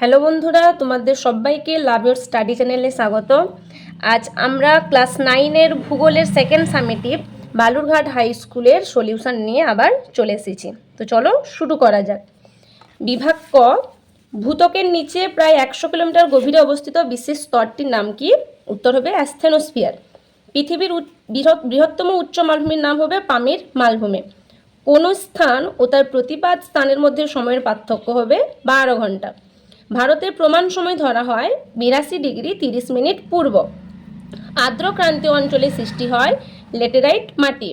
Hello বন্ধুরা, তোমাদের সবাইকে লাভ ইউর স্টাডি চ্যানেলে স্বাগত। আজ আমরা ক্লাস 9-এর ভূগোলের সেকেন্ড সামেটিভ বালুরঘাট হাই স্কুলের সলিউশন নিয়ে আবার চলে এসেছি। তো চলো শুরু করা যাক। বিভাগ ক, ভূত্বকের নিচে প্রায় 100 কিলোমিটার গভীরে অবস্থিত বিশেষ স্তরটির নাম কি? উত্তর হবে অ্যাস্থেনোস্ফিয়ার। পৃথিবীর বৃহত্তম উচ্চ মালভূমির নাম হবে পামির মালভূমি। কোন স্থান ও তার প্রতিপাদ স্থানের মধ্যে সময়ের পার্থক্য হবে 12 ঘন্টা। ভারতের প্রমাণ সময় ধরা হয় 82°30' পূর্ব। আর্দ্র ক্রান্তীয় অঞ্চলে সৃষ্টি হয় লেটেরাইট মাটি।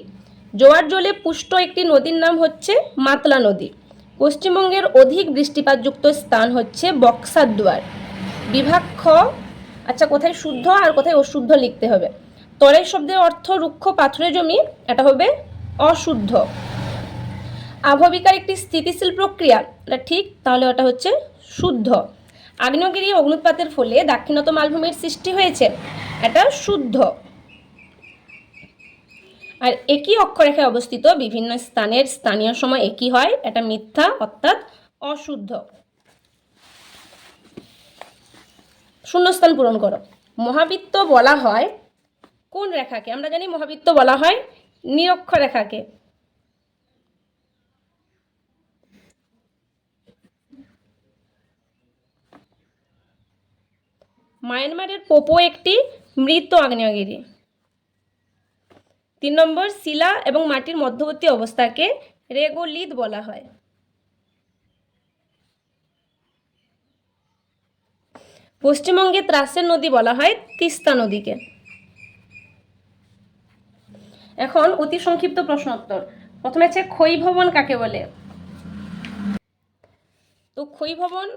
জোয়ার জলে পুষ্ট একটি নদীর নাম হচ্ছে মাতলা নদী। পশ্চিমবঙ্গের অধিক বৃষ্টিপাতযুক্ত স্থান হচ্ছে বক্সার দুয়ার। বিভাগ খ, আচ্ছা কোথায় শুদ্ধ আর কোথায় অশুদ্ধ লিখতে হবে। তরাই শব্দের অর্থ রুক্ষ পাথুরে জমি, এটা হবে অশুদ্ধ। আবহবিকার একটি স্থিতিশীল প্রক্রিয়া, এটা ঠিক, তাহলে ওটা হচ্ছে শুদ্ধ। আগ্নেয়গিরি অগ্নুৎপাতের ফলে দাক্ষিণাত্য মালভূমির সৃষ্টি হয়েছে, এটা শুদ্ধ। আর একই অক্ষরেখায় অবস্থিত বিভিন্ন স্থানের স্থানীয় সময় একই হয়, এটা মিথ্যা, অর্থাৎ অশুদ্ধ। শূন্যস্থান পূরণ করো। মহাবৃত্ত বলা হয় কোন রেখাকে? আমরা জানি মহাবৃত্ত বলা হয় নিরক্ষরেখাকে। মায়ানমারের পোপো একটি মৃত আগ্নেয়গিরি। 3 নম্বর, শিলা এবং মাটির মধ্যবর্তী অবস্থাকে রেগোলিথ বলা হয়। পশ্চিমবঙ্গে ত্রাসের নদী বলা হয় তিস্তা নদীকে। এখন অতি সংক্ষিপ্ত প্রশ্নোত্তর। প্রথমে আছে ক্ষয়ীভবন কাকে বলে? তো ক্ষয়ীভবন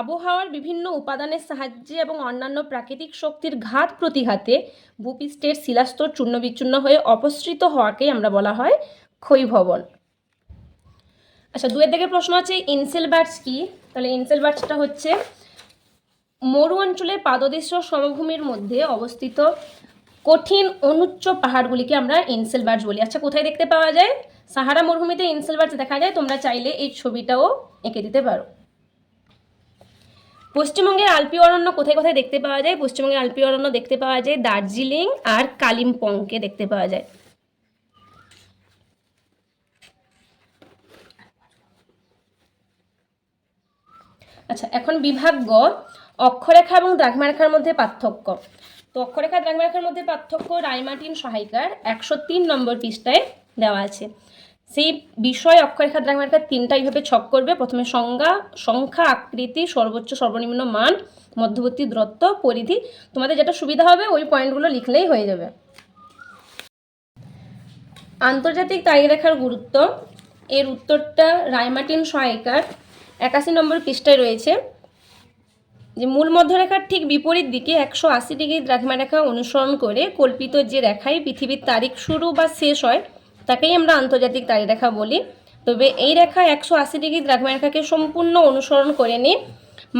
আবহাওয়ার বিভিন্ন উপাদানের সাহায্যে এবং অন্যান্য প্রাকৃতিক শক্তির ঘাত প্রতিঘাতে ভূপৃষ্ঠের শিলাস্তর চূর্ণ বিচূর্ণ হয়ে অপসৃত হওয়াকেই আমরা বলা হয় ক্ষয়ীভবন। আচ্ছা, 2-এর দিকে প্রশ্ন আছে ইনসেলবার্টস কি? তাহলে ইনসেলবার্টসটা হচ্ছে মরু অঞ্চলের পাদদেশ সমভূমির মধ্যে অবস্থিত কঠিন অনুচ্চ পাহাড়গুলিকে আমরা ইনসেলবার্টস বলি। আচ্ছা, কোথায় দেখতে পাওয়া যায়? সাহারা মরুভূমিতে ইনসেলবার্টস দেখা যায়। তোমরা চাইলে এই ছবিটাও এঁকে দিতে পারো। পশ্চিমবঙ্গের আলপি অরণ্য কোথায় কোথায় দেখতে পাওয়া যায়? পশ্চিমবঙ্গের আলপি অরণ্য দেখতে পাওয়া যায় দার্জিলিং আর কালিম্পংকে দেখতে পাওয়া যায়। আচ্ছা, এখন বিভাগ গ, অক্ষরেখা এবং দ্রাঘিমারেখার মধ্যে পার্থক্য। তো অক্ষরেখা দ্রাঘিমারেখার মধ্যে পার্থক্য রায়মার্টিন সহায়িকার 103 নম্বর পৃষ্ঠায় দেওয়া আছে। সেই বিষয় অক্ষরেখা দ্রাঘিমারেখার 3টা এইভাবে ছক করবে। প্রথমে সংখ্যা, আকৃতি, সর্বোচ্চ সর্বনিম্ন মান, মধ্যবর্তী দূরত্ব, পরিধি। তোমাদের যেটা সুবিধা হবে ওই পয়েন্টগুলো লিখলেই হয়ে যাবে। আন্তর্জাতিক তারিখরেখার গুরুত্ব, এর উত্তরটা রায়মার্টিন সহায়িকার 81 নম্বর পৃষ্ঠায় রয়েছে। যে মূল মধ্যরেখার ঠিক বিপরীত দিকে 180° দ্রাঘিমারেখা অনুসরণ করে কল্পিত যে রেখায় পৃথিবীর তারিখ শুরু বা শেষ হয় তাকেই আমরা আন্তর্জাতিক তারিখরেখা বলি। তবে এই রেখা 180° দ্রাঘিমারেখাকে সম্পূর্ণ অনুসরণ করেনি,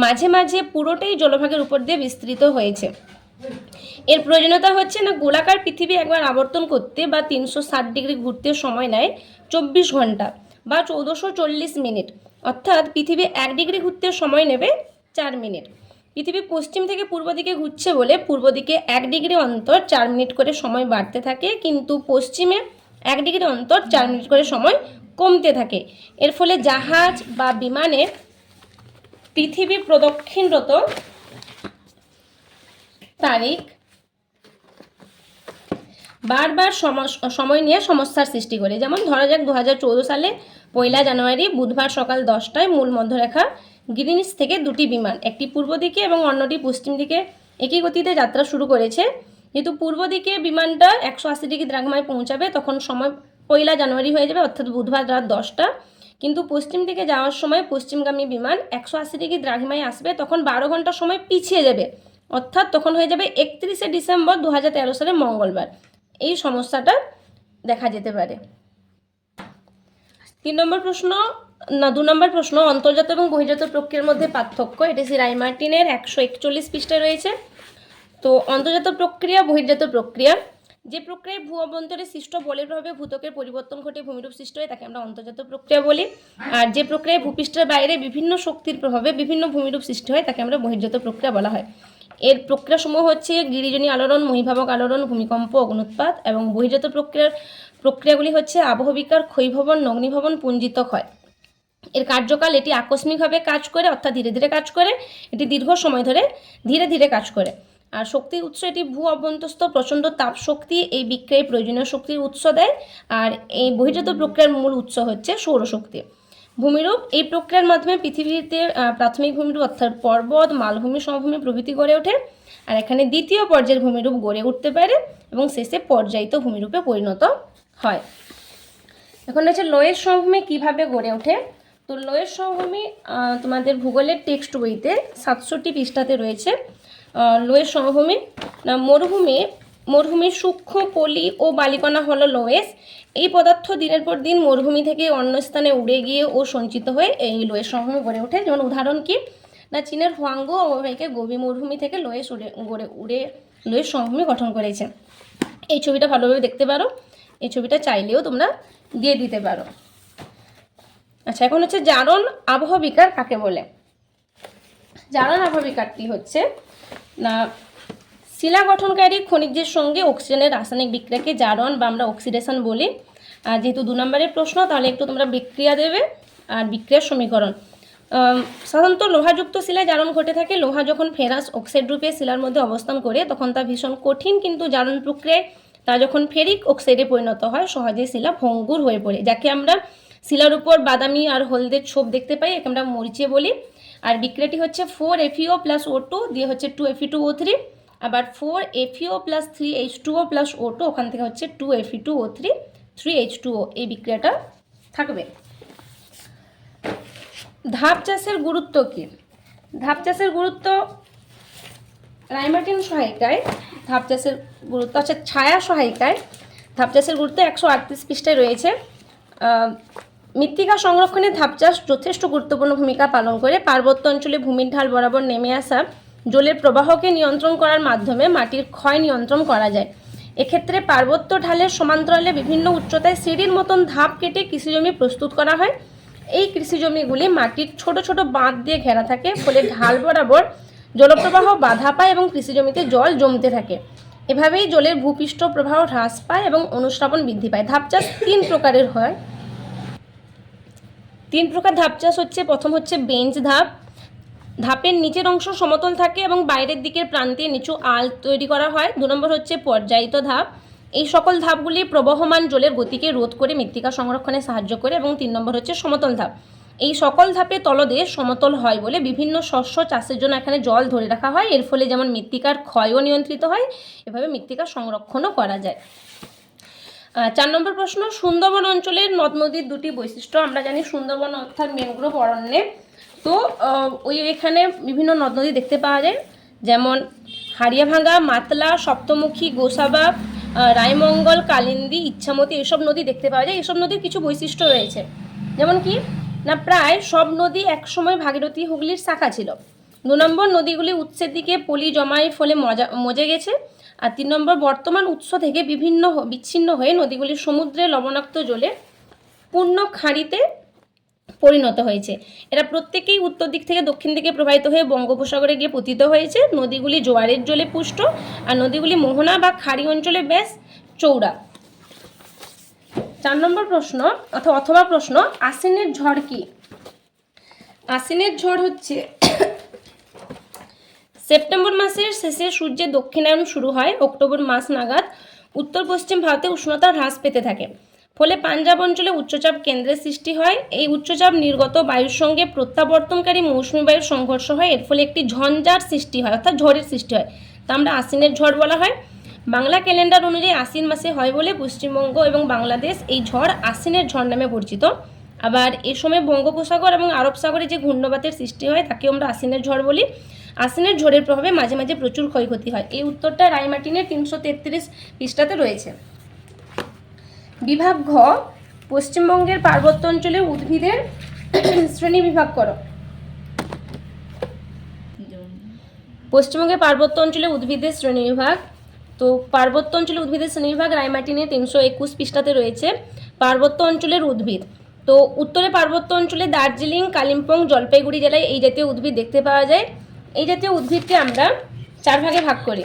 মাঝে মাঝে পুরোটাই জলভাগের উপর দিয়ে বিস্তৃত হয়েছে। এর প্রয়োজনীয়তা হচ্ছে না, গোলাকার পৃথিবী একবার আবর্তন করতে বা 360° ঘুরতে সময় নেয় 24 ঘন্টা বা 1440 মিনিট, অর্থাৎ পৃথিবী 1 ডিগ্রি ঘুরতে সময় নেবে 4 মিনিট। পৃথিবী পশ্চিম থেকে পূর্ব দিকে ঘুরছে বলে পূর্ব দিকে 1 ডিগ্রি অন্তর 4 মিনিট করে সময় বাড়তে থাকে, কিন্তু পশ্চিমে 1 ডিগ্রি অন্তর 4 মিনিট করে সময় কমতে থাকে। এর ফলে জাহাজ বা বিমানে পৃথিবী প্রদক্ষিণরত তারিখ বারবার সময় নিয়ে সমস্যার সৃষ্টি করে। যেমন ধরা যাক 2014 সালে 1 জানুয়ারি বুধবার সকাল 10টায় মূল মধ্যরেখা গ্রিনিচ থেকে 2টি বিমান, একটি পূর্ব দিকে এবং অন্যটি পশ্চিম দিকে একই গতিতে যাত্রা শুরু করেছে। যেহেতু পূর্ব দিকে বিমানটা 180° দ্রাঘিমায় পৌঁছাবে তখন সময় 1 জানুয়ারি হয়ে যাবে, অর্থাৎ বুধবার রাত 10টা। কিন্তু পশ্চিম দিকে যাওয়ার সময় পশ্চিমগামী বিমান 180° দ্রাঘিমায় আসবে, তখন 12 ঘন্টা সময় পিছিয়ে যাবে, অর্থাৎ তখন হয়ে যাবে 31শে ডিসেম্বর 2013 সালে মঙ্গলবার। এই সমস্যাটা দেখা যেতে পারে। 2 নম্বর প্রশ্ন অন্তর্জাত এবং বহির্জাত প্রক্রিয়ার মধ্যে পার্থক্য। এটা সি রায়মার্টিনের 141 পৃষ্ঠায় রয়েছে। তো অন্তর্জাত প্রক্রিয়া, বহির্জাত প্রক্রিয়া। যে প্রক্রিয়ায় ভূ অভ্যন্তরে সৃষ্ট বলের প্রভাবে ভূত্বকের পরিবর্তন ঘটে ভূমিরূপ সৃষ্টি হয় তাকে আমরা অন্তর্জাত প্রক্রিয়া বলি। আর যে প্রক্রিয়ায় ভূপৃষ্ঠের বাইরে বিভিন্ন শক্তির প্রভাবে বিভিন্ন ভূমিরূপ সৃষ্টি হয় তাকে আমরা বহির্জাত প্রক্রিয়া বলা হয়। এর প্রক্রিয়াসমূহ হচ্ছে গিরিজনী আলোড়ন, মহীভাবক আলোড়ন, ভূমিকম্প, অগ্নুৎপাত। এবং বহির্জাত প্রক্রিয়াগুলি হচ্ছে আবহবিকার, ক্ষয়ীভবন, অগ্নিভবন, পুঞ্জিত ক্ষয়। এর কার্যকাল, এটি আকস্মিকভাবে কাজ করে অর্থাৎ ধীরে ধীরে কাজ করে, এটি দীর্ঘ সময় ধরে ধীরে ধীরে কাজ করে। আর শক্তির উৎস, এটি ভূ অভ্যন্তস্থ প্রচণ্ড তাপ শক্তি এই বিক্রিয়ায় প্রয়োজনীয় শক্তির উৎস দেয়। আর এই বহির্জাত প্রক্রিয়ার মূল উৎস হচ্ছে সৌরশক্তি। ভূমিরূপ, এই প্রক্রিয়ার মাধ্যমে পৃথিবীতে প্রাথমিক ভূমিরূপ অর্থাৎ পর্বত, মালভূমি, সমভূমি প্রভৃতি গড়ে ওঠে। আর এখানে দ্বিতীয় পর্যায়ের ভূমিরূপ গড়ে উঠতে পারে এবং শেষে পর্যায়িত ভূমিরূপে পরিণত হয়। এখন হচ্ছে লোয়ের সমভূমি কীভাবে গড়ে ওঠে। তো লোয়ের সমভূমি তোমাদের ভূগোলের টেক্সট বইতে 67 পৃষ্ঠাতে রয়েছে। লোয়ের সমভূমি, মরুভূমির সূক্ষ্ম পলি ও বালিকণা হলো লোয়েস। এই পদার্থ দিনের পর দিন মরুভূমি থেকে অন্য স্থানে উড়ে গিয়ে ও সঞ্চিত হয়ে এই লোয়ের সমভূমি গড়ে ওঠে। যেমন উদাহরণ কি না, চীনের হুয়াংগো অববাহিকায় গোবি মরুভূমি থেকে লোয়েস উড়ে লোয়ের সমভূমি গঠন করেছে। এই ছবিটা ভালোভাবে দেখতে পারো, এই ছবিটা চাইলেও তোমরা দিয়ে দিতে পারো। আচ্ছা, এখন হচ্ছে জারণ আবহবিকার কাকে বলে। জারণ আবহবিকারটি হচ্ছে না শিলা গঠনকারী খনিজের সঙ্গে অক্সিজেনের রাসায়নিক বিক্রিয়াকে জারণ বা আমরা অক্সিডেশন বলি। আর যেহেতু 2 নম্বরের প্রশ্ন, তাহলে একটু তোমরা বিক্রিয়া দেবে আর বিক্রিয়ার সমীকরণ। সাধারণত লোহাযুক্ত শিলায় জারণ ঘটে থাকে। লোহা যখন ফেরাস অক্সাইড রূপে শিলার মধ্যে অবস্থান করে তখন তা ভীষণ কঠিন, কিন্তু জারণ প্রক্রিয়ায় তা যখন ফেরিক অক্সাইডে পরিণত হয় সহজে শিলা ভঙ্গুর হয়ে পড়ে, যাকে আমরা শিলার উপর বাদামি আর হলদের ছোপ দেখতে পাই, একে আমরা মরিচে বলি। আর বিক্রিয়াটি হচ্ছে 4FeO + O2 দিয়ে হচ্ছে 2Fe2O3, আবার 4FeO + 3H2O + O2, ওখান থেকে হচ্ছে 2Fe2O3 3H2O, এই বিক্রিয়াটা থাকবে। ধাপ চাষের গুরুত্ব কী? ধাপ চাষের গুরুত্ব রাইমার্টিন সহায়িকায় ধাপ চাষের গুরুত্ব আছে, ছায়া সহায়িকায় ধাপ চাষের গুরুত্ব 138 পৃষ্ঠায় রয়েছে। মৃত্তিকা সংরক্ষণে ধাপ চাষ যথেষ্ট গুরুত্বপূর্ণ ভূমিকা পালন করে। পার্বত্য অঞ্চলে ভূমির ঢাল বরাবর নেমে আসা জলের প্রবাহকে নিয়ন্ত্রণ করার মাধ্যমে মাটির ক্ষয় নিয়ন্ত্রণ করা যায়। এক্ষেত্রে পার্বত্য ঢালের সমান্তরালে বিভিন্ন উচ্চতায় সিঁড়ির মতন ধাপ কেটে কৃষিজমি প্রস্তুত করা হয়। এই কৃষিজমিগুলি মাটির ছোট ছোট বাঁধ দিয়ে ঘেরা থাকে, ফলে ঢাল বরাবর জলপ্রবাহ বাধা পায় এবং কৃষিজমিতে জল জমতে থাকে। এভাবেই জলের ভূপৃষ্ঠ প্রবাহ হ্রাস পায় এবং অনুস্রাবণ বৃদ্ধি পায়। ধাপ চাষ 3 প্রকারের হয়। 3 প্রকার ধাপ চাষ হচ্ছে, প্রথম হচ্ছে বেঞ্চ ধাপ। ধাপের নিচের অংশ সমতল থাকে এবং বাইরের দিকের প্রান্তে নিচু আল তৈরি করা হয়। 2 নম্বর হচ্ছে পর্যায়িত ধাপ। এই সকল ধাপগুলি প্রবহমান জলের গতিকে রোধ করে মৃত্তিকা সংরক্ষণে সাহায্য করে। এবং 3 নম্বর হচ্ছে সমতল ধাপ। এই সকল ধাপে তলদেশ সমতল হয় বলে বিভিন্ন শস্য চাষের জন্য এখানে জল ধরে রাখা হয়। এর ফলে যেমন মৃত্তিকার ক্ষয়ও নিয়ন্ত্রিত হয়, এভাবে মৃত্তিকার সংরক্ষণও করা যায়। 4 নম্বর প্রশ্ন, সুন্দরবন অঞ্চলের নদ নদীর 2টি বৈশিষ্ট্য। আমরা জানি সুন্দরবন অর্থাৎ ম্যানগ্রোভ অরণ্যে তো এখানে বিভিন্ন নদ নদী দেখতে পাওয়া যায়, যেমন হাড়িয়াভাঙ্গা, মাতলা, সপ্তমুখী, গোসাবা, রায়মঙ্গল, কালিন্দী, ইচ্ছামতি, এসব নদী দেখতে পাওয়া যায়। এসব নদীর কিছু বৈশিষ্ট্য রয়েছে, যেমন কি না প্রায় সব নদী একসময় ভাগীরথী হুগলির শাখা ছিল। 2 নম্বর, নদীগুলি উৎসের দিকে পলি জমায় ফলে মজে গেছে। আর 3 নম্বর, বর্তমান উৎস থেকে বিচ্ছিন্ন হয়ে নদীগুলি সমুদ্রে লবণাক্ত জলে পূর্ণ খাঁড়িতে পরিণত হয়েছে। এরা প্রত্যেকেই উত্তর দিক থেকে দক্ষিণ দিকে প্রবাহিত হয়ে বঙ্গোপসাগরে গিয়ে পতিত হয়েছে। নদীগুলি জোয়ারের জলে পুষ্ট, আর নদীগুলি মোহনা বা খাড়ি অঞ্চলে বেশ চৌড়া। 4 নম্বর প্রশ্ন অথবা প্রশ্ন, আশ্বিনের ঝড় কি? আশ্বিনের ঝড় হচ্ছে সেপ্টেম্বর মাসের শেষে সূর্যের দক্ষিণায়ন শুরু হয়। অক্টোবর মাস নাগাদ উত্তর পশ্চিম ভারতে উষ্ণতা হ্রাস পেতে থাকে, ফলে পাঞ্জাব অঞ্চলে উচ্চচাপ কেন্দ্রের সৃষ্টি হয়। এই উচ্চচাপ নির্গত বায়ুর সঙ্গে প্রত্যাবর্তনকারী মৌসুমী বায়ুর সংঘর্ষ হয়, এর ফলে একটি ঝঞ্ঝার সৃষ্টি হয় অর্থাৎ ঝড়ের সৃষ্টি হয়, তা আমরা আশ্বিনের ঝড় বলা হয়। বাংলা ক্যালেন্ডার অনুযায়ী আশ্বিন মাসে হয় বলে পশ্চিমবঙ্গ এবং বাংলাদেশ এই ঝড় আশ্বিনের ঝড় নামে পরিচিত। আবার এ সময় বঙ্গোপসাগর এবং আরব সাগরে যে ঘূর্ণবাতের সৃষ্টি হয় তাকে আমরা আশ্বিনের ঝড় বলি। আশ্বিনের ঝড়ের প্রভাবে মাঝে মাঝে প্রচুর ক্ষয়ক্ষতি হয়। এই উত্তরটা রায়মার্টিনের 333 পৃষ্ঠাতে রয়েছে। বিভাগ ঘ, পশ্চিমবঙ্গের পার্বত্য অঞ্চলের উদ্ভিদের শ্রেণী বিভাগ করো। পশ্চিমবঙ্গের পার্বত্য অঞ্চলে উদ্ভিদের শ্রেণী বিভাগ। তো পার্বত্য অঞ্চলের উদ্ভিদের শ্রেণীবিভাগ রায়মার্টিনে 321 পৃষ্ঠাতে রয়েছে পার্বত্য অঞ্চলের উদ্ভিদ। তো উত্তরে পার্বত্য অঞ্চলে দার্জিলিং, কালিম্পং, জলপাইগুড়ি জেলায় এই জাতীয় উদ্ভিদ দেখতে পাওয়া যায়। এই জাতীয় উদ্ভিদকে আমরা 4 ভাগে ভাগ করি।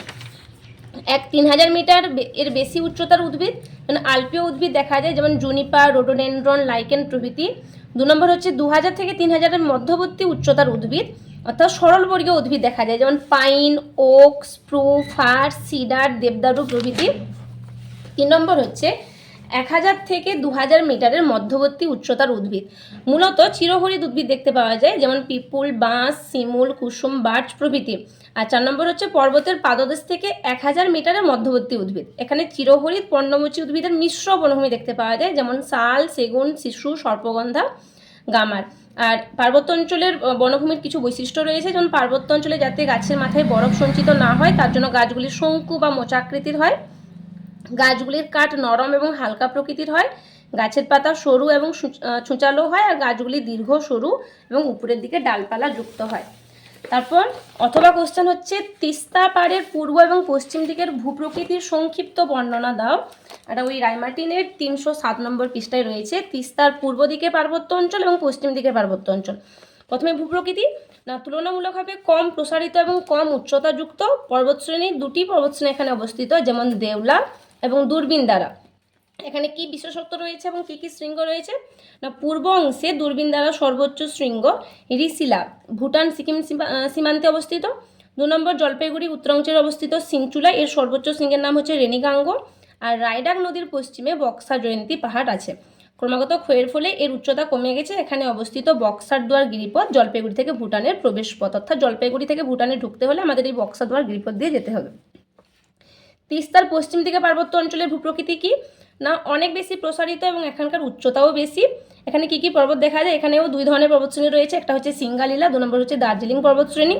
3000 মিটার এর বেশি উচ্চতার উদ্ভিদ মানে আলপীয় উদ্ভিদ দেখা যায়, যেমন জুনিপার, রোডোডেনড্রন, লাইকেন প্রভৃতি। 2 নম্বর হচ্ছে 2000 থেকে 3000 মধ্যবর্তী উচ্চতার উদ্ভিদ অর্থাৎ সরলবর্গীয় উদ্ভিদ দেখা যায়, যেমন pine, oak, spruce, fir, cedar, দেবদারু প্রভৃতি। 3 নম্বর হচ্ছে 1000 থেকে 2000 মিটারের মধ্যবর্তী উচ্চতার উদ্ভিদ, মূলত চিরহরিৎ উদ্ভিদ দেখতে পাওয়া যায়, যেমন পিপুল, বাঁশ, শিমুল, কুসুম, বার্চ প্রভৃতি। আর 4 নম্বর হচ্ছে পর্বতের পাদদেশ থেকে 1000 মিটারের মধ্যবর্তী উদ্ভিদ, এখানে চিরহরিৎ পর্ণমোচী উদ্ভিদের মিশ্র বনভূমি দেখতে পাওয়া যায়, যেমন শাল, সেগুন, শিশু, সর্পগন্ধা, গামার। আর পার্বত্য অঞ্চলের বনভূমির কিছু বৈশিষ্ট্য রয়েছে, যেমন পার্বত্য অঞ্চলে যাতে গাছের মাথায় বরফ সঞ্চিত না হয় তার জন্য গাছগুলি শঙ্কু বা মোচাকৃতির হয়, গাছগুলির কাঠ নরম এবং হালকা প্রকৃতির হয়, গাছের পাতা সরু এবং ছুঁচালো হয়, আর গাছগুলি দীর্ঘ, সরু এবং উপরের দিকে ডালপালা যুক্ত হয়। তারপর অথবা কোশ্চেন হচ্ছে তিস্তা পাড়ের পূর্ব এবং পশ্চিম দিকের ভূপ্রকৃতির সংক্ষিপ্ত বর্ণনা দাও। এটা ওই রায়মার্টিনের 307 নম্বর পৃষ্ঠায় রয়েছে। তিস্তার পূর্ব দিকে পার্বত্য অঞ্চল এবং পশ্চিম দিকে পার্বত্য অঞ্চল। প্রথমে ভূপ্রকৃতি না তুলনামূলকভাবে কম প্রসারিত এবং কম উচ্চতাযুক্ত পর্বতশ্রেণী, 2টি পর্বতশ্রেণী এখানে অবস্থিত, যেমন দেওলা এবং দূরবীন দ্বারা। এখানে কি বিশেষত্ব রয়েছে এবং কি কি শৃঙ্গ রয়েছে না পূর্ব অংশে দূরবীন দ্বারা সর্বোচ্চ শৃঙ্গ রিসিলা, ভুটান সিকিম সীমান্তে অবস্থিত। 2 নম্বর জলপাইগুড়ি উত্তরাঞ্চলে অবস্থিত সিংচুলা, এর সর্বোচ্চ শৃঙ্গের নাম হচ্ছে রেনিগাঙ্গ। আর রায়ডাক নদীর পশ্চিমে বক্সা জয়ন্তী পাহাড় আছে। ক্রমাগত ক্ষয়ের ফলে এর উচ্চতা কমে গেছে। এখানে অবস্থিত বক্সার দুয়ার গিরিপথ জলপাইগুড়ি থেকে ভুটানের প্রবেশ পথ, অর্থাৎ জলপাইগুড়ি থেকে ভুটানে ঢুকতে হলে আমাদের এই বক্সা দুয়ার গিরিপথ দিয়ে যেতে হবে। তিস্তার পশ্চিম দিকে পার্বত্য অঞ্চলের ভূপ্রকৃতি কি না অনেক বেশি প্রসারিত এবং এখানকার উচ্চতাও বেশি। এখানে কি কি পর্বত দেখা যায়, এখানেও 2 ধরনের পর্বতশ্রেণী রয়েছে, একটা হচ্ছে সিঙ্গালীলা, 2 নম্বর হচ্ছে দার্জিলিং পর্বতশ্রেণী।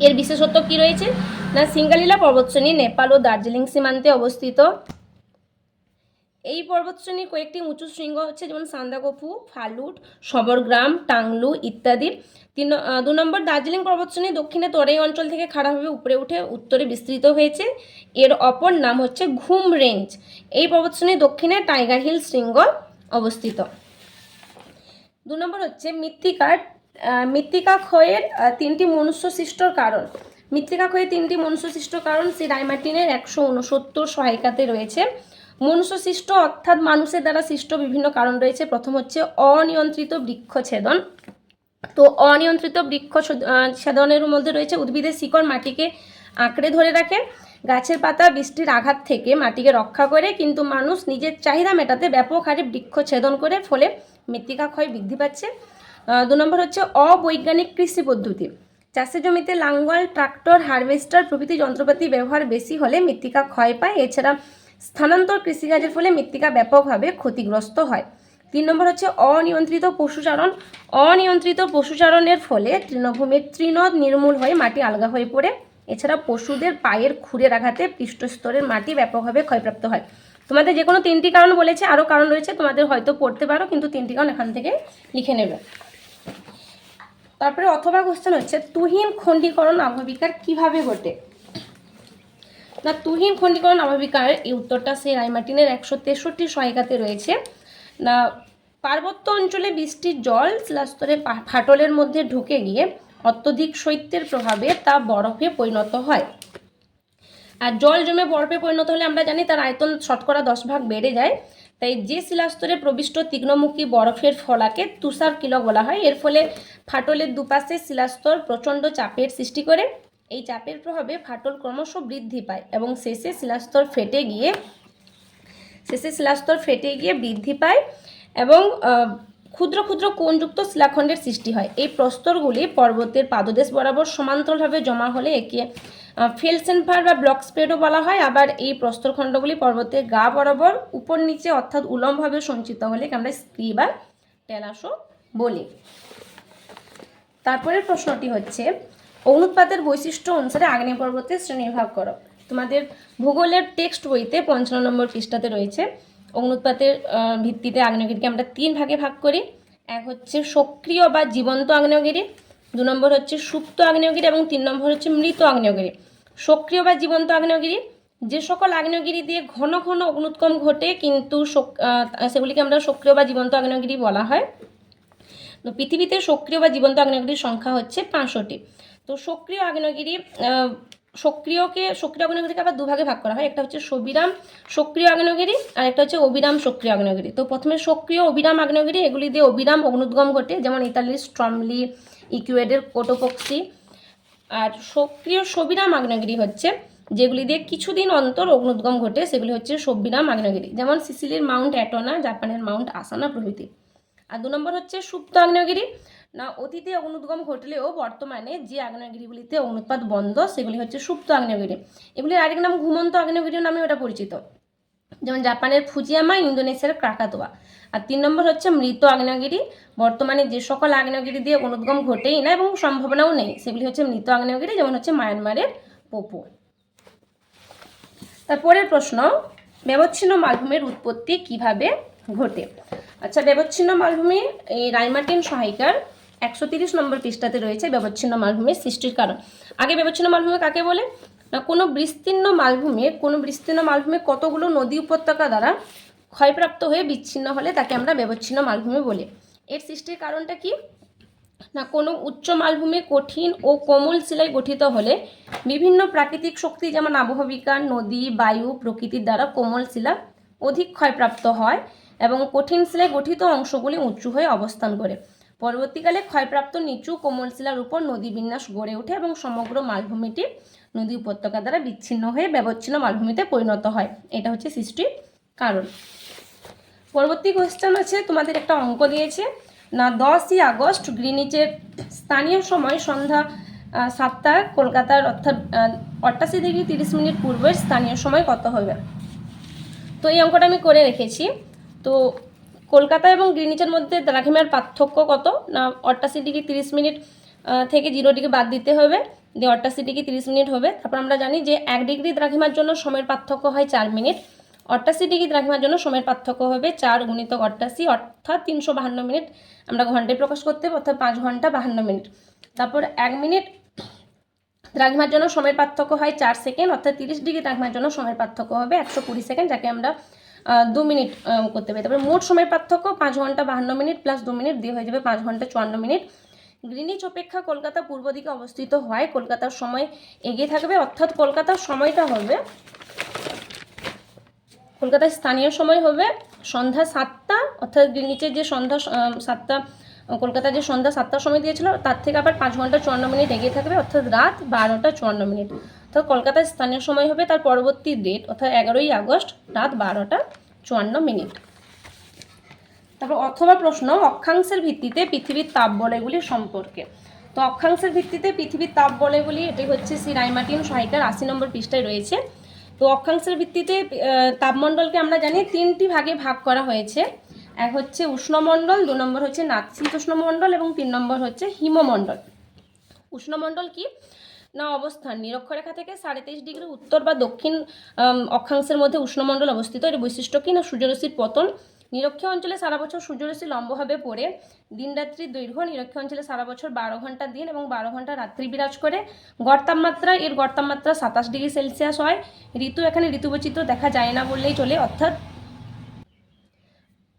এর বিশেষত্ব কি রয়েছে না সিঙ্গালীলা পর্বতশ্রেণী নেপাল ও দার্জিলিং সীমান্তে অবস্থিত। এই পর্বতশ্রেণীর কয়েকটি উঁচু শৃঙ্গ হচ্ছে, যেমন সান্দাকফু, ফালুট, সবরগ্রাম, টাংলু ইত্যাদি। 2 নম্বর দার্জিলিং পর্বতশ্রেণী দক্ষিণে তরাই অঞ্চল থেকে খাড়াভাবে উপরে উঠে উত্তরে বিস্তৃত হয়েছে, এর অপর নাম হচ্ছে ঘুম রেঞ্জ। এই পর্বতশ্রেণীর দক্ষিণে টাইগার হিল শৃঙ্গ অবস্থিত। 2 নম্বর হচ্ছে মৃত্তিকা ক্ষয়ের 3টি মনুষ্যসৃষ্টর কারণ। মৃত্তিকা ক্ষয়ের 3টি মনুষ্যসৃষ্ট কারণ সেই রায়মার্টিনের 169 সহায়িকাতে রয়েছে। মনুষ্যসৃষ্ট অর্থাৎ মানুষের দ্বারা সৃষ্ট বিভিন্ন কারণ রয়েছে। প্রথম হচ্ছে অনিয়ন্ত্রিত বৃক্ষছেদন। তো অনিয়ন্ত্রিত বৃক্ষছেদনের মধ্যে রয়েছে উদ্ভিদের শিকড় মাটিকে আঁকড়ে ধরে রাখে, গাছের পাতা বৃষ্টির আঘাত থেকে মাটিকে রক্ষা করে, কিন্তু মানুষ নিজের চাহিদা মেটাতে ব্যাপক হারে বৃক্ষছেদন করে, ফলে মৃত্তিকা ক্ষয় বৃদ্ধি পাচ্ছে। 2 নম্বর হচ্ছে অবৈজ্ঞানিক কৃষি পদ্ধতি। চাষের জমিতে লাঙ্গল, ট্রাক্টর, হারভেস্টার প্রভৃতি যন্ত্রপাতি ব্যবহার বেশি হলে মৃত্তিকা ক্ষয় পায়। এছাড়া স্থানান্তর কৃষিকাজের ফলে মৃত্তিকা ব্যাপকভাবে ক্ষতিগ্রস্ত হয়। 3 নম্বর হচ্ছে অনিয়ন্ত্রিত পশুচারণ। অনিয়ন্ত্রিত পশুচারণের ফলে তৃণভূমির তৃণদ নির্মূল হয়ে মাটি আলগা হয়ে পড়ে। এছাড়া পশুদের পায়ের খুরের আঘাতে পৃষ্ঠস্তরের মাটি ব্যাপকভাবে ক্ষয়প্রাপ্ত হয়। তোমাদের যে কোনো 3টি কারণ বলেছে, আরও কারণ রয়েছে, তোমাদের হয়তো পড়তে পারো, কিন্তু 3টি কারণ এখান থেকে লিখে নেবে। তারপরে অথবা কোশ্চেন হচ্ছে তুহিন খণ্ডীকরণ অববাহিকার কিভাবে ঘটে না তুহিন খণ্ডীকরণ অববাহিকার এই উত্তরটা সেই রায়মার্টিনের 163 সহায়িকাতে রয়েছে। না পার্বত্য অঞ্চলে বৃষ্টির জল শিলাস্তরে ফাটলের মধ্যে ঢুকে গিয়ে অত্যধিক শৈত্যের প্রভাবে তা বরফে পরিণত হয়। আর জল জমে বরফে পরিণত হলে আমরা জানি তার আয়তন শতকরা 10 ভাগ বেড়ে যায়। তাই যে শিলাস্তরে প্রবিষ্ট তীক্ষ্ণমুখী বরফের ফলাকে তুষার কিলক বলা হয়। এর ফলে ফাটলের দুপাশে শিলাস্তর প্রচণ্ড চাপের সৃষ্টি করে। এই চাপের প্রভাবে ফাটল ক্রমশ বৃদ্ধি পায় এবং শেষে শিলাস্তর ফেটে গিয়ে বৃদ্ধি পায় এবং ক্ষুদ্র ক্ষুদ্র কোণযুক্ত শিলাখণ্ডের সৃষ্টি হয়। এই প্রস্তরগুলি পর্বতের পাদদেশ বরাবর সমান্তরালভাবে জমা হলে একে ফেলসেনফার বা ব্লক স্প্রেডও বলা হয়। আবার এই প্রস্তরখণ্ডগুলি পর্বতের গা বরাবর উপর নিচে অর্থাৎ উলম্বভাবে সঞ্চিত হলে আমরা স্ক্রি বা টেলাসও বলি। তারপরের প্রশ্নটি হচ্ছে অগ্নুৎপাতের বৈশিষ্ট্য অনুসারে আগ্নেয় পর্বতের শ্রেণীবিভাগ করো। তোমাদের ভূগোলের টেক্সট বইতে 55 নম্বর পৃষ্ঠাতে রয়েছে। অগ্নুৎপাতের ভিত্তিতে আগ্নেয়গিরিকে আমরা 3 ভাগে ভাগ করি। এক হচ্ছে সক্রিয় বা জীবন্ত আগ্নেয়গিরি, 2 নম্বর হচ্ছে সুপ্ত আগ্নেয়গিরি এবং 3 নম্বর হচ্ছে মৃত আগ্নেয়গিরি। সক্রিয় বা জীবন্ত আগ্নেয়গিরি যে সকল আগ্নেয়গিরি দিয়ে ঘন ঘন অগ্নুৎগম ঘটে কিন্তু সেগুলিকে আমরা সক্রিয় বা জীবন্ত আগ্নেয়গিরি বলা হয়। তো পৃথিবীতে সক্রিয় বা জীবন্ত আগ্নেয়গিরির সংখ্যা হচ্ছে 5টি। তো সক্রিয় আগ্নেয়গিরিকে আবার দুভাগে ভাগ করা হয়, একটা হচ্ছে সবিরাম সক্রিয় আগ্নেয়গিরি আর একটা হচ্ছে অবিরাম সক্রিয় আগ্নেয়গিরি। তো প্রথমে সক্রিয় অবিরাম আগ্নেয়গিরি, এগুলি দিয়ে অবিরাম অগ্নুৎগম ঘটে, যেমন ইতালির স্ট্রমলি, ইকুয়েডের কোটোপক্সি। আর সক্রিয় সবিরাম আগ্নেয়গিরি হচ্ছে যেগুলি দিয়ে কিছুদিন অন্তর অগ্নুৎগম ঘটে, সেগুলি হচ্ছে সবিরাম আগ্নেয়গিরি, যেমন সিসিলির মাউন্ট অ্যাটোনা, জাপানের মাউন্ট আসানা প্রভৃতি। আর 2 নম্বর হচ্ছে সুপ্ত আগ্নেয়গিরি। না অতীতে অগ্নুৎগম ঘটলেও বর্তমানে যে আগ্নেয়গিরিগুলিতে অগ্নুৎপাত বন্ধ সেগুলি হচ্ছে সুপ্ত আগ্নেয়গিরি। এগুলির আরেক নাম ঘুমন্ত আগ্নেয়গিরি নামে ওটা পরিচিত, যেমন জাপানের ফুজিয়ামা, ইন্দোনেশিয়ার ক্রাকাতোয়া। আর 3 নম্বর হচ্ছে মৃত আগ্নেয়গিরি। বর্তমানে যে সকল আগ্নেয়গিরি দিয়ে অগ্নুৎগম ঘটেই না এবং সম্ভাবনাও নেই সেগুলি হচ্ছে মৃত আগ্নেয়গিরি, যেমন হচ্ছে মায়ানমারের পোপো। তারপরের প্রশ্ন, ব্যবচ্ছিন্ন মালভূমির উৎপত্তি কিভাবে ঘটে? আচ্ছা, ব্যবচ্ছিন্ন মালভূমি এই রাইমার্টিন সহায়িকার 130 নম্বর পৃষ্ঠাতে রয়েছে ব্যবচ্ছিন্ন মালভূমির সৃষ্টির কারণ। আগে ব্যবচ্ছিন্ন মালভূমি কাকে বলে? না কোনো বিস্তীর্ণ মালভূমি কতগুলো নদী উপত্যকা দ্বারা ক্ষয়প্রাপ্ত হয়ে বিচ্ছিন্ন হলে তাকে আমরা ব্যবচ্ছিন্ন মালভূমি বলি। এর সৃষ্টির কারণটা কি? না কোনো উচ্চ মালভূমি কঠিন ও কোমল শিলায় গঠিত হলে বিভিন্ন প্রাকৃতিক শক্তি যেমন আবহবিকার, নদী, বায়ু প্রকৃতির দ্বারা কোমল শিলা অধিক ক্ষয়প্রাপ্ত হয় এবং কঠিন শিলায় গঠিত অংশগুলি উঁচু হয়ে অবস্থান করে। পরবর্তীকালে ক্ষয়প্রাপ্ত নিচু কোমল শিলার উপর নদী বিন্যাস গড়ে ওঠে এবং সমগ্র মালভূমিটি নদী উপত্যকা দ্বারা বিচ্ছিন্ন হয়ে ব্যবচ্ছিন্ন মালভূমিতে পরিণত হয়। এটা হচ্ছে সৃষ্টির কারণ। পরবর্তী কোয়েশ্চেন আছে, তোমাদের একটা অঙ্ক দিয়েছে। না 10ই আগস্ট গ্রিনিচের স্থানীয় সময় সন্ধ্যা 7টা, কলকাতার অর্থাৎ 88°30' পূর্বের স্থানীয় সময় কত হবে? তো এই অঙ্কটা আমি করে রেখেছি। তো কলকাতা এবং গ্রিনিচের মধ্যে দ্রাঘিমার পার্থক্য কত? না 88°30' থেকে 0 বাদ দিতে হবে, দিয়ে 88°30' হবে। তারপর আমরা জানি যে 1 ডিগ্রি দ্রাঘিমার জন্য সময়ের পার্থক্য হয় 4 মিনিট। 88 দ্রাঘিমার জন্য সময়ের পার্থক্য হবে 4 × 88 অর্থাৎ 352 মিনিট। আমরা ঘন্টায় প্রকাশ করতে হবে, অর্থাৎ 5 ঘন্টা 52 মিনিট। তারপর 1 মিনিট দ্রাঘিমার জন্য সময়ের পার্থক্য হয় 4 সেকেন্ড, অর্থাৎ 30 দ্রাঘিমার জন্য সময়ের পার্থক্য হবে 120 সেকেন্ড, যাকে আমরা 2 মিনিট করতে পারি। তারপরে মোট সময়ের পার্থক্য 5 ঘন্টা 52 মিনিট প্লাস 2 মিনিট দিয়ে হয়ে যাবে 5 ঘন্টা 54 মিনিট। গ্রিনিচ অপেক্ষা কলকাতা পূর্ব দিকে অবস্থিত হয়, কলকাতার সময় এগিয়ে থাকবে, অর্থাৎ কলকাতার সময়টা হবে, কলকাতার স্থানীয় সময় হবে সন্ধ্যা 7টা, অর্থাৎ গ্রিনিচের যে সন্ধ্যা 7টা, কলকাতার যে সন্ধ্যা 7টার সময় দিয়েছিল তার থেকে আবার 5 ঘন্টা 54 মিনিট এগিয়ে থাকবে, অর্থাৎ রাত 12টা 54 মিনিট। অর্থাৎ কলকাতার স্থানীয় সময় হবে তার পরবর্তী ডেট, অর্থাৎ 11ই আগস্ট রাত 12টা 54 মিনিট। তারপর অথবা প্রশ্ন, অক্ষাংশের ভিত্তিতে পৃথিবীর তাপ বলয়গুলি সম্পর্কে। তো অক্ষাংশের ভিত্তিতে পৃথিবীর তাপ বলয়গুলি, এটি হচ্ছে শ্রী রাইমার্টিন সহায়িকার 80 নম্বর পৃষ্ঠায় রয়েছে। তো অক্ষাংশের ভিত্তিতে তাপমণ্ডলকে আমরা জানি 3টি ভাগে ভাগ করা হয়েছে। এক হচ্ছে উষ্ণমণ্ডল, 2 নম্বর হচ্ছে নাতিশীতোষ্ণমণ্ডল এবং 3 নম্বর হচ্ছে হিমমণ্ডল। উষ্ণমণ্ডল কি? না অবস্থান নিরক্ষরেখা থেকে 23.5° উত্তর বা দক্ষিণ অক্ষাংশের মধ্যে উষ্ণমণ্ডল অবস্থিত। এর বৈশিষ্ট্য কি? না সূর্যরশ্মির পতন। নিরক্ষীয় অঞ্চলে সারা বছর সূর্যরশ্মি লম্বভাবে পড়ে দিন রাত্রির দৈর্ঘ্য। নিরক্ষীয় অঞ্চলে সারা বছর 12 ঘন্টা দিন এবং 12 ঘন্টা রাত্রি বিরাজ করে। গড় তাপমাত্রা 27°C হয়। ঋতু, এখানে ঋতুবৈচিত্র্য দেখা যায় না বললেই চলে, অর্থাৎ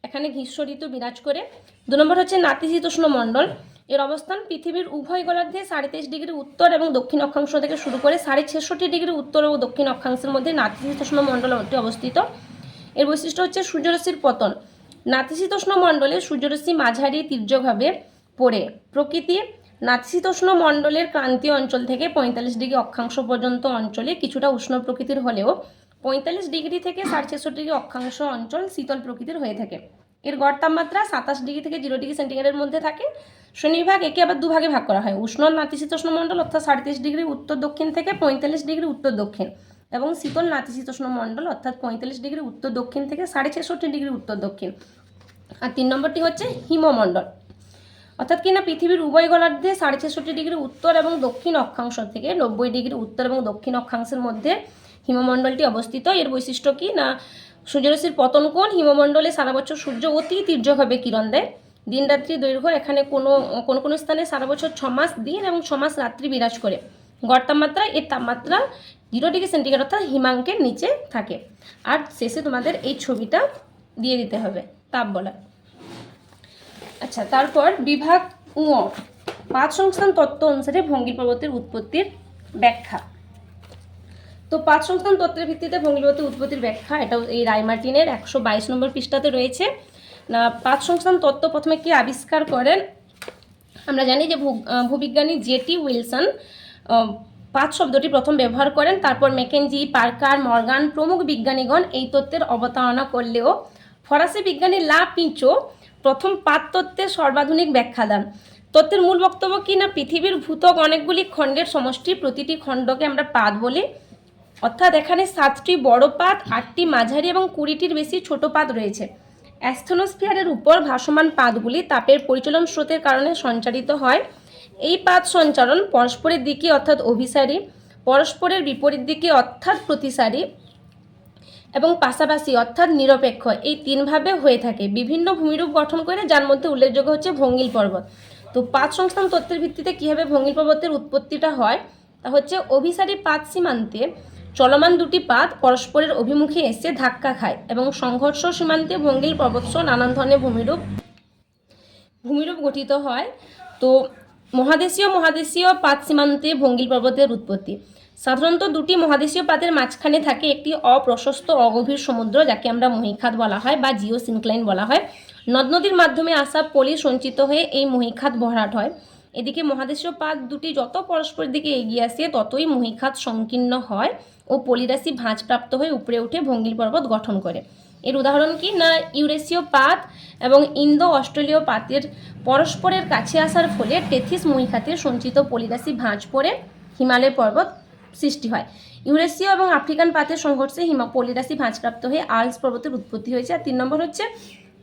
এখানে গ্রীষ্ম ঋতু বিরাজ করে। 2 নম্বর হচ্ছে নাতিশীতোষ্ণ মণ্ডল। এর অবস্থান পৃথিবীর উভয় গোলার্ধে 23.5° উত্তর এবং দক্ষিণ অক্ষাংশ থেকে শুরু করে 66.5° উত্তর ও দক্ষিণ অক্ষাংশের মধ্যে নাতিশীতোষ্ণ মণ্ডলটি অবস্থিত। এর বৈশিষ্ট্য হচ্ছে সূর্যরশ্মির পতন। নাতিশীতোষ্ণ মণ্ডলে সূর্যরশ্মি মাঝারি তীর্যকভাবে পড়ে। প্রকৃতি নাতিশীতোষ্ণ মণ্ডলের ক্রান্তীয় অঞ্চল থেকে 45° অক্ষাংশ পর্যন্ত অঞ্চলে কিছুটা উষ্ণ প্রকৃতির হলেও 45° থেকে 66.5° অক্ষাংশ অঞ্চল শীতল প্রকৃতির হয়ে থাকে। এর গড় তাপমাত্রা 27° থেকে 0° সেন্টিগ্রেডের মধ্যে থাকে। শ্রেণীবিভাগ একে আবার দুভাগে ভাগ করা হয়, উষ্ণ নাতিশীতোষ্ণ মণ্ডল অর্থাৎ 37° উত্তর দক্ষিণ থেকে 45° উত্তর দক্ষিণ, এবং শীতল নাতিশীতোষ্ণ মণ্ডল অর্থাৎ 45° উত্তর দক্ষিণ থেকে 66.5° উত্তর দক্ষিণ। আর 3 নম্বরটি হচ্ছে হিমমণ্ডল, অর্থাৎ কিনা পৃথিবীর উভয় গোলার্ধে 66.5° উত্তর এবং দক্ষিণ অক্ষাংশ থেকে 90° উত্তর এবং দক্ষিণ অক্ষাংশের মধ্যে হিমমণ্ডলটি অবস্থিত। এর বৈশিষ্ট্য কি? না সূর্যরশ্মির পতন কোণ। হিমমণ্ডলে সারা বছর সূর্য অতি তীর্যকভাবে কিরণ দেয়। দিন রাত্রি দৈর্ঘ্য, এখানে কোনো স্থানে সারা বছর 6 মাস দিন এবং 6 মাস রাত্রি বিরাজ করে। গড় তাপমাত্রা, এর তাপমাত্রা 0°C অর্থাৎ হিমাঙ্কের নিচে থাকে। আর শেষে তোমাদের এই ছবিটা দিয়ে দিতে হবে তাপ বলা। আচ্ছা, তারপর বিভাগ উ, পাঁচ সংস্থান তত্ত্ব অনুসারে ভঙ্গিল পর্বতের উৎপত্তির ব্যাখ্যা। তো পাঁচ সংস্থান তত্ত্বের ভিত্তিতে ভঙ্গিল পর্বতের উৎপত্তির ব্যাখ্যা, এটাও এই রায়মার্টিনের 122 নম্বর পৃষ্ঠাতে রয়েছে। না, পাঁচ সংস্থান তত্ত্ব প্রথমে কি আবিষ্কার করেন? আমরা জানি যে ভূবিজ্ঞানী জেটি উইলসন পাঁচ শব্দটি প্রথম ব্যবহার করেন। তারপর ম্যাকেঞ্জি, পার্কার, মর্গান প্রমুখ বিজ্ঞানীগণ এই তত্ত্বের অবতারণা করলেও ফরাসি বিজ্ঞানী লা পিঁচো প্রথম পাত তত্ত্বের সর্বাধুনিক ব্যাখ্যা দেন। তত্ত্বের মূল বক্তব্য কি না, পৃথিবীর ভূত্বক অনেকগুলি খণ্ডের সমষ্টি, প্রতিটি খণ্ডকে আমরা পাত বলি, অর্থাৎ এখানে 7টি বড় পাত, 8টি মাঝারি এবং 20টির বেশি ছোট পাত রয়েছে। অ্যাস্থনোস্ফিয়ারের উপর ভাসমান পাতগুলি তাপের পরিচলন স্রোতের কারণে সঞ্চারিত হয়। এই পাত সঞ্চারণ পরস্পরের দিকে অর্থাৎ অভিসারী, পরস্পরের বিপরীত দিকে অর্থাৎ প্রতিসারী এবং পাশাপাশি অর্থাৎ নিরপেক্ষ, এই তিনভাবে হয়ে থাকে। বিভিন্ন ভূমিরূপ গঠন করে, যার মধ্যে উল্লেখযোগ্য হচ্ছে ভঙ্গিল পর্বত। তো পাত সংস্থান তত্ত্বের ভিত্তিতে কীভাবে ভঙ্গিল পর্বতের উৎপত্তিটা হয়, তা হচ্ছে অভিসারী পাত সীমান্তে চলমান দুটি পাত পরস্পরের অভিমুখে এসে ধাক্কা খায় এবং সংঘর্ষ সীমান্তে ভঙ্গিল পর্বতসহ নানান ধরনের ভূমিরূপ গঠিত হয়। তো মহাদেশীয় পাত সীমান্তে ভঙ্গিল পর্বতের উৎপত্তি। সাধারণত দুটি মহাদেশীয় পাতের মাঝখানে থাকে একটি অপ্রশস্ত অগভীর সমুদ্র, যাকে আমরা মহীখাত বলা হয় বা জিওসিনক্লাইন বলা হয়। নদ নদীর মাধ্যমে আসা পলি সঞ্চিত হয়ে এই মহীখাত ভরাট হয়। এদিকে মহাদেশীয় পাত দুটি যত পরস্পরের দিকে এগিয়ে আসে ততই মহীখাত সংকীর্ণ হয় ও পলিরাশি ভাঁজপ্রাপ্ত হয়ে উপরে উঠে ভঙ্গিল পর্বত গঠন করে। এর উদাহরণ কি না, ইউরেশীয় পাত এবং ইন্দো অস্ট্রেলীয় পাতের পরস্পরের কাছে আসার ফলে টেথিস মহীখাতের সঞ্চিত পলিরাশি ভাঁজ পড়ে হিমালয় পর্বত সৃষ্টি হয়। ইউরেশীয় এবং আফ্রিকান পাতের সংঘর্ষে পলিরাশি ভাঁজপ্রাপ্ত হয়ে আল্পস পর্বতের উৎপত্তি হয়েছে। আর 3 নম্বর হচ্ছে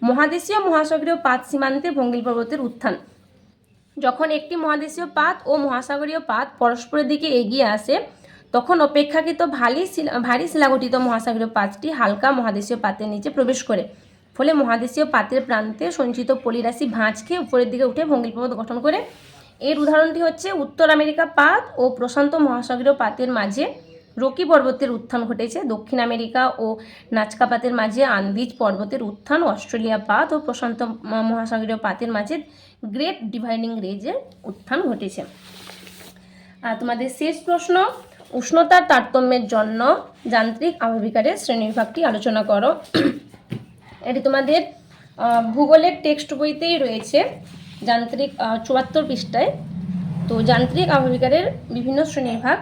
মহাদেশীয় মহাসাগরীয় পাত সীমান্তে ভঙ্গিল পর্বতের উত্থান। যখন একটি মহাদেশীয় পাত ও মহাসাগরীয় পাত পরস্পরের দিকে এগিয়ে আসে তখন অপেক্ষাকৃত ভারী শিলাগঠিত মহাসাগরীয় পাতটি হালকা মহাদেশীয় পাতের নিচে প্রবেশ করে, ফলে মহাদেশীয় পাতের প্রান্তে সঞ্চিত পলিরাশি ভাঁজ খেয়ে উপরের দিকে উঠে ভঙ্গিল পর্বত গঠন করে। এর উদাহরণটি হচ্ছে উত্তর আমেরিকা পাত ও প্রশান্ত মহাসাগরীয় পাতের মাঝে রকি পর্বতের উত্থান ঘটেছে, দক্ষিণ আমেরিকা ও নাজকা পাতের মাঝে আন্দিজ পর্বতের উত্থান, অস্ট্রেলিয়া পাত ও প্রশান্ত মহাসাগরীয় পাতের মাঝে গ্রেট ডিভাইডিং রেঞ্জের উত্থান ঘটেছে। আর তোমাদের শেষ প্রশ্ন, উষ্ণতার তারতম্যের জন্য যান্ত্রিক আবহবিকারের শ্রেণীবিভাগটি আলোচনা করো। এটি তোমাদের ভূগোলের টেক্সট বইতেই রয়েছে, যান্ত্রিক 74 পৃষ্ঠায়। তো যান্ত্রিক আবহবিকারের বিভিন্ন শ্রেণীবিভাগ।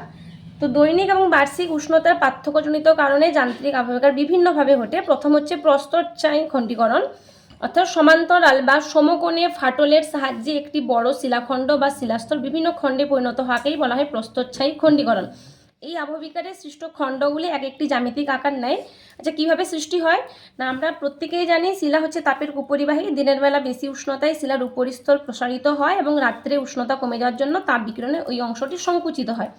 তো দৈনিক এবং বার্ষিক উষ্ণতার পার্থক্যজনিত কারণে যান্ত্রিক আবহবিকার বিভিন্নভাবে ঘটে। প্রথম হচ্ছে প্রস্তরচ্ছায়ী খণ্ডীকরণ, অর্থাৎ সমান্তরাল বা সমকোণে ফাটলের সাহায্যে একটি বড় শিলাখণ্ড বা শিলাস্তর বিভিন্ন খণ্ডে পরিণত হওয়াকেই বলা হয় প্রস্তরচ্ছায়ী খণ্ডীকরণ। এই আবহবিকারে সৃষ্ট খণ্ডগুলি এক একটি জ্যামিতিক আকার নেয়। আচ্ছা, কীভাবে সৃষ্টি হয় না, আমরা প্রত্যেকেই জানি শিলা হচ্ছে তাপের কুপরিবাহী। দিনের বেলা বেশি উষ্ণতায় শিলার উপরিস্তর প্রসারিত হয় এবং রাত্রে উষ্ণতা কমে যাওয়ার জন্য তাপ বিকিরণে ওই অংশটি সংকুচিত হয়।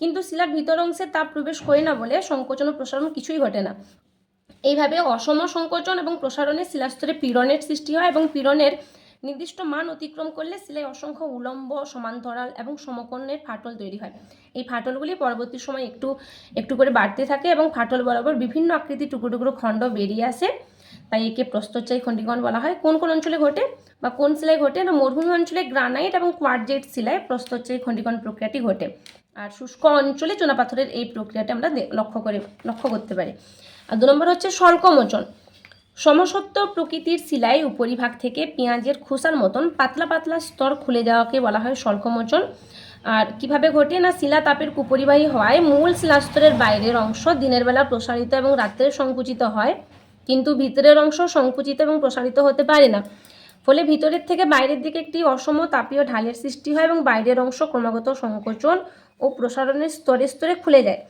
কিন্তু শিলার ভিতর অংশে তাপ প্রবেশ করে না বলে সংকোচন ও প্রসারণ কিছুই ঘটে না। এইভাবে অসম সংকোচন এবং প্রসারণে শিলাস্তরে পীড়নের সৃষ্টি হয় এবং পীড়নের নির্দিষ্ট মান অতিক্রম করলে শিলায় অসংখ্য উলম্ব, সমান্তরাল এবং সমকোণের ফাটল তৈরি হয়। এই ফাটলগুলি পরবর্তী সময় একটু একটু করে বাড়তে থাকে এবং ফাটল বরাবর বিভিন্ন আকৃতির টুকরো টুকরো খণ্ড বেরিয়ে আসে, তাই একে প্রস্তরচ্ছায়ী খণ্ডীকরণ বলা হয়। কোন কোন অঞ্চলে ঘটে বা কোন শিলায় ঘটে না, মরুভূমি অঞ্চলে গ্রানাইট এবং কোয়ার্টজাইট শিলায় প্রস্তরচ্ছায়ী খণ্ডীকরণ প্রক্রিয়াটি ঘটে। আর শুষ্ক অঞ্চলে চুনাপাথরের এই প্রক্রিয়াটি আমরা লক্ষ্য করতে পারি। আর 2 নম্বর হচ্ছে স্বল্পমোচন। সমসত্ব প্রকৃতির শিলায় উপরিভাগ থেকে পেঁয়াজের খোসার মতন পাতলা পাতলা স্তর খুলে যাওয়াকে বলা হয় স্বল্পমোচন। আর কিভাবে ঘটে না, শিলা তাপের কুপরিবাহী হওয়ায় মূল শিলাস্তরের বাইরের অংশ দিনের বেলা প্রসারিত এবং রাত্রে সংকুচিত হয়, কিন্তু ভিতরের অংশ সংকুচিত এবং প্রসারিত হতে পারে না। ফলে ভিতরের থেকে বাইরের দিকে একটি অসম তাপীয় ঢালের সৃষ্টি হয় এবং বাইরের অংশ ক্রমাগত সংকোচন ও প্রসারণের স্তরে স্তরে খুলে যায়।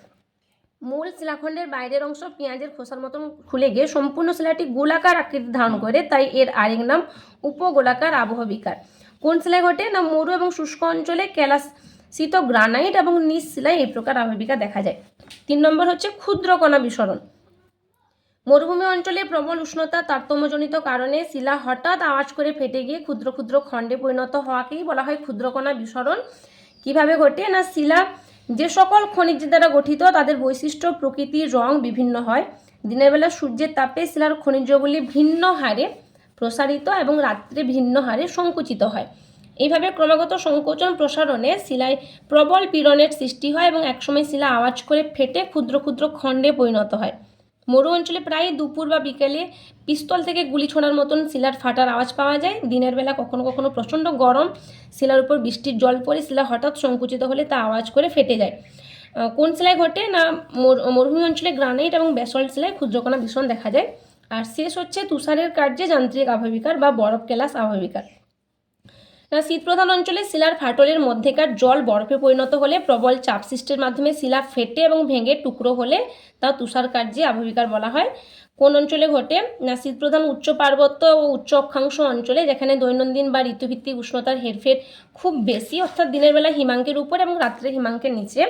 মূল শিলাখণ্ডের বাইরের অংশ পেঁয়াজের খোসার মতন খুলে গিয়ে সম্পূর্ণ শিলাটি গোলাকার আকৃতি ধারণ করে, তাই এর আরেক নাম উপগোলাকার আবহবিকার। কোন শিলায় ঘটে না, মরু এবং শুষ্ক অঞ্চলে কেলাসিত গ্রানাইট এবং নিচ শিলায় এই প্রকার আবহবিকার দেখা যায়। 3 নম্বর হচ্ছে ক্ষুদ্রকণা বিসরণ। মরুভূমি অঞ্চলে প্রবল উষ্ণতা তারতম্যজনিত কারণে শিলা হঠাৎ আওয়াজ করে ফেটে গিয়ে ক্ষুদ্র ক্ষুদ্র খণ্ডে পরিণত হওয়াকেই বলা হয় ক্ষুদ্রকণা বিসরণ। কিভাবে ঘটে না, শিলা যে সকল খনিজ দ্বারা গঠিত তাদের বৈশিষ্ট্য, প্রকৃতি, রং বিভিন্ন হয়। দিনের বেলা সূর্যের তাপে শিলার খনিজগুলি ভিন্ন হারে প্রসারিত এবং রাত্রে ভিন্ন হারে সংকুচিত হয়। এইভাবে ক্রমাগত সংকোচন প্রসারণে শিলায় প্রবল পীড়নের সৃষ্টি হয় এবং একসময় শিলা আওয়াজ করে ফেটে ক্ষুদ্র ক্ষুদ্র খণ্ডে পরিণত হয়। মরু অঞ্চলে প্রায় দুপুর বা বিকেলে পিস্তল থেকে গুলি ছোড়ার মতন শিলার ফাটার আওয়াজ পাওয়া যায়। দিনের বেলা কখনো কখনো প্রচণ্ড গরম শিলার উপর বৃষ্টির জল পড়ে শিলা হঠাৎ সংকুচিত হলে তা আওয়াজ করে ফেটে যায়। কোন শিলায় ঘটে না মরুভূমি অঞ্চলে গ্রানাইট এবং ব্যাসল্ট শিলায় ক্ষুদ্রকণা ভীষণ দেখা যায়। আর শেষ হচ্ছে তুষারের কার্যে যান্ত্রিক আবহবিকার বা বরফ কেলাস আবহবিকার। শীতপ্রধান অঞ্চলে শিলার ফাটলের মধ্যেকার জল বরফে পরিণত হলে প্রবল চাপ সৃষ্টির মাধ্যমে শিলা ফেটে এবং ভেঙে টুকরো হলে তা তুষার কার্যে আবহবিকার বলা হয়। কোন অঞ্চলে ঘটে না শীতপ্রধান উচ্চ পার্বত্য ও উচ্চ অক্ষাংশ অঞ্চলে, যেখানে দৈনন্দিন বা ঋতুভিত্তিক উষ্ণতার হেরফের খুব বেশি, অর্থাৎ দিনের বেলা হিমাঙ্কের উপর এবং রাত্রে হিমাঙ্কের নিচে,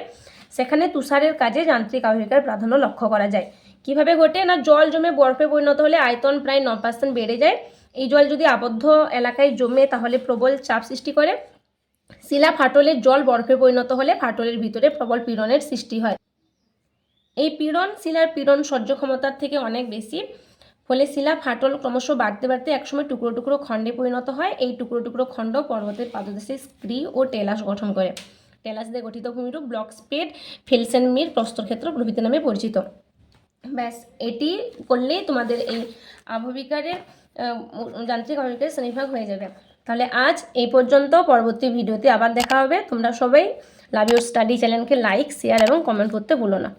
সেখানে তুষারের কাজে যান্ত্রিক আবহবিকার প্রাধান্য লক্ষ্য করা যায়। কিভাবে ঘটে না জল জমে বরফে পরিণত হলে আয়তন প্রায় 9% বেড়ে যায়। এই জল যদি আবদ্ধ এলাকায় জমে তাহলে প্রবল চাপ সৃষ্টি করে। শিলা ফাটলের জল বরফে পরিণত হলে ফাটলের ভিতরে প্রবল পীড়নের সৃষ্টি হয়। এই পীড়ন শিলার পীড়ন সহ্য ক্ষমতার থেকে অনেক বেশি, ফলে শিলা ফাটল ক্রমশ বাড়তে বাড়তে একসময় টুকরো টুকরো খণ্ডে পরিণত হয়। এই টুকরো টুকরো খণ্ড পর্বতের পাদদেশে স্ক্রি ও টেলাস গঠন করে। টেলাস দিয়ে গঠিত ভূমিরূপ ব্লক স্পেড, ফেলসেনমির প্রস্তরক্ষেত্র প্রভৃতি নামে পরিচিত। ব্যাস এটি করলেই তোমাদের এই আবহবিকারের যান্ত্রিক আবহবিকারের শ্রেণীবিভাগ হয়ে যাবে। তাহলে আজ এই পর্যন্ত, পরবর্তী ভিডিওতে আবার দেখা হবে। তোমরা সবাই লাভ ইউর স্টাডি চ্যানেলকে লাইক, শেয়ার এবং কমেন্ট করতে ভুলো না।